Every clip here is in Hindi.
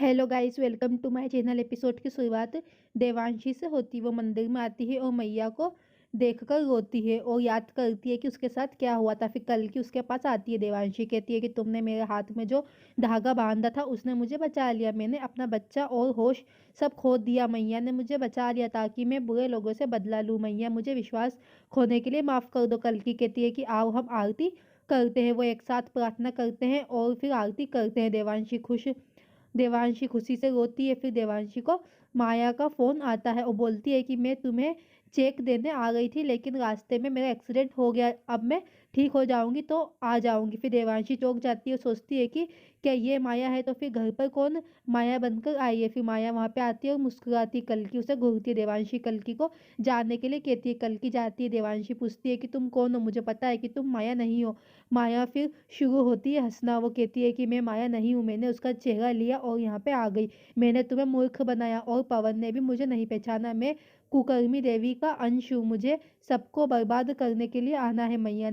Hello guys, welcome to my channel. Episode की शुरुआत देवांशी से होती है। वो मंदिर में आती है और मैया को देखकर रोती है और याद करती है कि उसके साथ क्या हुआ था। फिर कल की उसके पास आती है देवांशी, कहती है कि तुमने मेरे हाथ में जो धागा बांधा था उसने मुझे बचा लिया। मैंने अपना बच्चा और होश सब खो दिया। मैया ने मुझे बचा लिया ताकि मैं बुरे लोगों से बदला लूँ। मैया मुझे विश्वास खोने के लिए माफ़ कर दो। कल की कहती है कि आओ हम आरती करते हैं। वो एक साथ प्रार्थना करते हैं और फिर आरती करते हैं। देवांशी खुशी से रोती है। फिर देवांशी को माया का फोन आता है और बोलती है कि मैं तुम्हें चेक देने आ गई थी, लेकिन रास्ते में मेरा एक्सीडेंट हो गया। अब मैं ठीक हो जाऊंगी तो आ जाऊंगी। फिर देवांशी चौंक जाती है और सोचती है कि क्या ये माया है, तो फिर घर पर कौन माया बनकर आई है। फिर माया वहां पे आती है और मुस्कुराती है। कल्कि उसे घूरती है। देवांशी कल्कि को जानने के लिए कहती है। कल्कि जाती है। देवांशी पूछती है कि तुम कौन हो, मुझे पता है कि तुम माया नहीं हो। माया फिर शुरू होती है हंसना। वो कहती है कि मैं माया नहीं हूँ, मैंने उसका चेहरा लिया और यहाँ पे आ गई। मैंने तुम्हें मूर्ख बनाया और पवन ने भी मुझे नहीं पहचाना। मैं कुकर्मी देवी का अंश हूँ, मुझे सबको बर्बाद करने के लिए आना है। मैया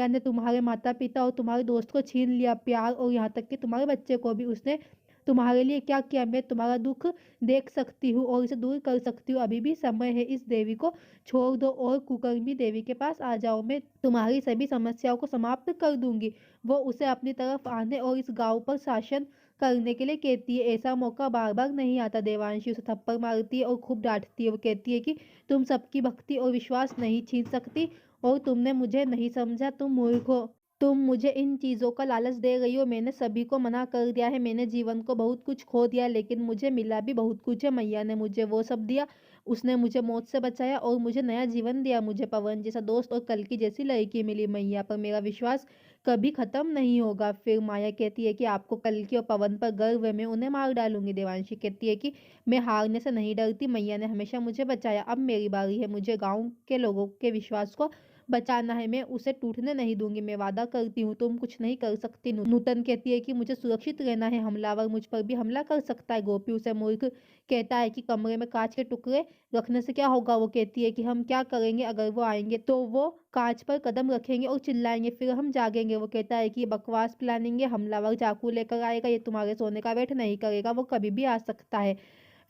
ने तुम्हारे माता पिता और तुम्हारे दोस्त को छीन लिया, प्यार और यहाँ तक कि तुम्हारे बच्चे को भी। उसने तुम्हारे लिए क्या किया। मैं तुम्हारा दुख देख सकती हूँ और इसे दूर कर सकती हूँ। अभी भी समय है, इस देवी को छोड़ दो और कुकर्मी देवी के पास आ जाओ। मैं तुम्हारी सभी समस्याओं को समाप्त कर दूंगी। वो उसे अपनी तरफ आने और इस गांव पर शासन करने के लिए कहती है। ऐसा मौका बार बार नहीं आता। देवांशी उसे थप्पड़ मारती है और खूब डांटती है। वो कहती है कि तुम सबकी भक्ति और विश्वास नहीं छीन सकती और तुमने मुझे नहीं समझा, तुम मूर्ख हो। तुम मुझे इन चीज़ों का लालच दे रही हो। मैंने सभी को मना कर दिया है। मैंने जीवन को बहुत कुछ खो दिया, लेकिन मुझे मिला भी बहुत कुछ है। मैया ने मुझे वो सब दिया। उसने मुझे मौत से बचाया और मुझे नया जीवन दिया। मुझे पवन जैसा दोस्त और कल्कि जैसी लड़की मिली। मैया पर मेरा विश्वास कभी खत्म नहीं होगा। फिर माया कहती है कि आपको कल्कि और पवन पर गर्व है, मैं उन्हें मार डालूंगी। देवांशी कहती है कि मैं हारने से नहीं डरती। मैया ने हमेशा मुझे बचाया, अब मेरी बारी है। मुझे गाँव के लोगों के विश्वास को बचाना है। मैं उसे टूटने नहीं दूंगी। मैं वादा करती हूँ, तुम कुछ नहीं कर सकती। नूतन कहती है कि मुझे सुरक्षित रहना है, हमलावर मुझ पर भी हमला कर सकता है। गोपी उसे मूर्ख कहता है कि कमरे में कांच के टुकड़े रखने से क्या होगा। वो कहती है कि हम क्या करेंगे, अगर वो आएंगे तो वो कांच पर कदम रखेंगे और चिल्लाएंगे, फिर हम जागेंगे। वो कहता है कि ये बकवास प्लानिंग है, हमलावर चाकू लेकर आएगा, ये तुम्हारे सोने का वेट नहीं करेगा, वो कभी भी आ सकता है।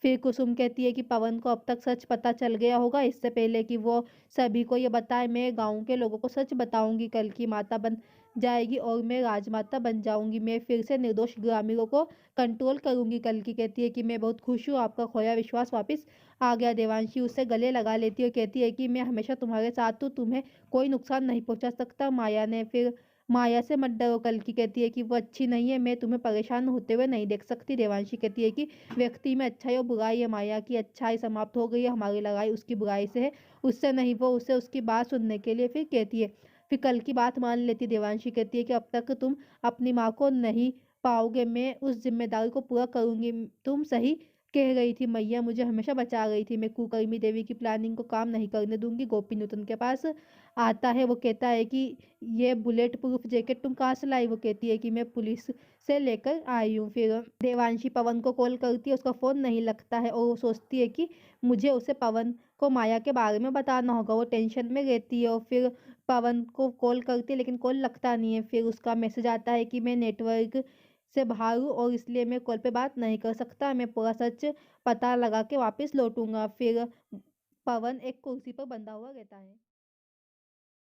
फिर कुसुम कहती है कि पवन को अब तक सच पता चल गया होगा, इससे पहले कि वो सभी को ये बताए। मैं गांव के लोगों को सच बताऊंगी, कल की माता बन जाएगी और मैं राजमाता बन जाऊंगी। मैं फिर से निर्दोष ग्रामीणों को कंट्रोल करूंगी। कल की कहती है कि मैं बहुत खुश हूँ, आपका खोया विश्वास वापस आ गया। देवांशी उसे गले लगा लेती है और कहती है कि मैं हमेशा तुम्हारे साथ हूँ, तुम्हें कोई नुकसान नहीं पहुंचा सकता। माया से मत डरो। कल की कहती है कि वो अच्छी नहीं है, मैं तुम्हें परेशान होते हुए नहीं देख सकती। देवांशी कहती है कि व्यक्ति में अच्छाई और बुराई है। माया की अच्छाई समाप्त हो गई है, हमारी लड़ाई उसकी बुराई से है, उससे नहीं। वो उसे उसकी बात सुनने के लिए फिर कहती है। फिर कल की बात मान लेती। देवांशी कहती है कि अब तक तुम अपनी माँ को नहीं पाओगे, मैं उस जिम्मेदारी को पूरा करूंगी। तुम सही कह रही थी, मैया मुझे हमेशा बचा गई थी। मैं कुकर्मी देवी की प्लानिंग को काम नहीं करने दूंगी। गोपी नूतन के पास आता है। वो कहता है कि ये बुलेट प्रूफ जैकेट तुम कहाँ से लाई। वो कहती है कि मैं पुलिस से लेकर आई हूँ। फिर देवांशी पवन को कॉल करती है, उसका फ़ोन नहीं लगता है और वो सोचती है कि मुझे उसे पवन को माया के बारे में बताना होगा। वो टेंशन में रहती है और फिर पवन को कॉल करती है, लेकिन कॉल लगता नहीं है। फिर उसका मैसेज आता है कि मैं नेटवर्क से बाहर हूँ और इसलिए मैं कॉल पे बात नहीं कर सकता, मैं पूरा सच पता लगा के वापस लौटूंगा। फिर पवन एक कुर्सी पर बंधा हुआ रहता है।